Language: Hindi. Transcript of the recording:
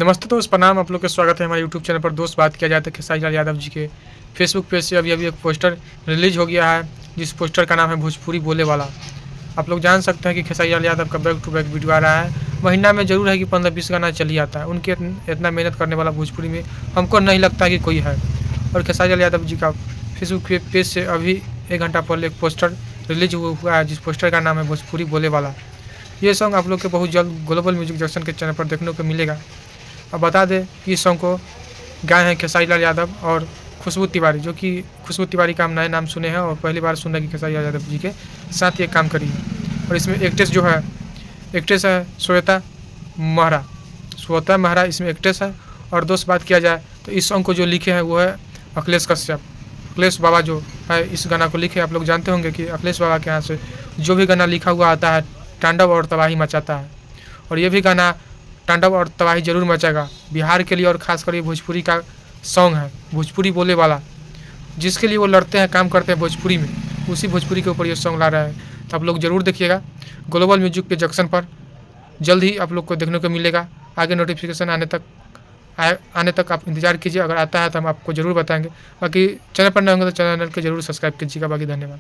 नमस्ते दोस्त, प्रणाम। आप लोग का स्वागत है हमारे यूट्यूब चैनल पर। दोस्त, बात किया जाए तो खेसारी लाल यादव जी के फेसबुक पेज से अभी अभी एक पोस्टर रिलीज हो गया है, जिस पोस्टर का नाम है भोजपुरी बोले वाला। आप लोग जान सकते हैं कि खेसारी लाल यादव का बैक टू बैक वीडियो आ रहा है। महीना में जरूर है कि 15-20 गाना चल ही आता है। उनके इतना मेहनत करने वाला भोजपुरी में हमको नहीं लगता कि कोई है। और खेसारी लाल यादव जी का फेसबुक पेज से अभी 1 घंटा पहले एक पोस्टर रिलीज हुआ है, जिस पोस्टर का नाम है भोजपुरी बोले वाला। ये सॉन्ग आप लोग के बहुत जल्द ग्लोबल म्यूजिक जंक्शन के चैनल पर देखने को मिलेगा। अब बता दें कि इस सॉन्ग को गाए हैं खेसारी लाल यादव और खुशबू तिवारी, जो कि खुशबू तिवारी का हम नए नाम सुने हैं और पहली बार सुन रहे हैं कि खेसारी लाल यादव जी के साथ ये काम करी है। और इसमें एक्ट्रेस है श्वेता महरा इसमें एक्ट्रेस है। और दोस्त, बात किया जाए तो इस सॉन्ग को जो लिखे हैं वो है अखिलेश कश्यप। अखिलेश बाबा जो है इस गाना को लिखे। आप लोग जानते होंगे कि अखिलेश बाबा के यहाँ से जो भी गाना लिखा हुआ आता है तांडव और तबाही मचाता है। और ये भी गाना तांडव और तबाही जरूर मचेगा बिहार के लिए, और खासकर ये भोजपुरी का सॉन्ग है, भोजपुरी बोले वाला, जिसके लिए वो लड़ते हैं, काम करते हैं भोजपुरी में, उसी भोजपुरी के ऊपर ये सॉन्ग ला रहा है। तो आप लोग ज़रूर देखिएगा ग्लोबल म्यूजिक के जंक्शन पर। जल्द ही आप लोग को देखने को मिलेगा। आगे नोटिफिकेशन आने तक आप इंतज़ार कीजिए। अगर आता है तो हम आपको ज़रूर बताएंगे। बाकी चैनल पर नए होंगे तो चैनल को जरूर सब्सक्राइब कीजिएगा। बाकी धन्यवाद।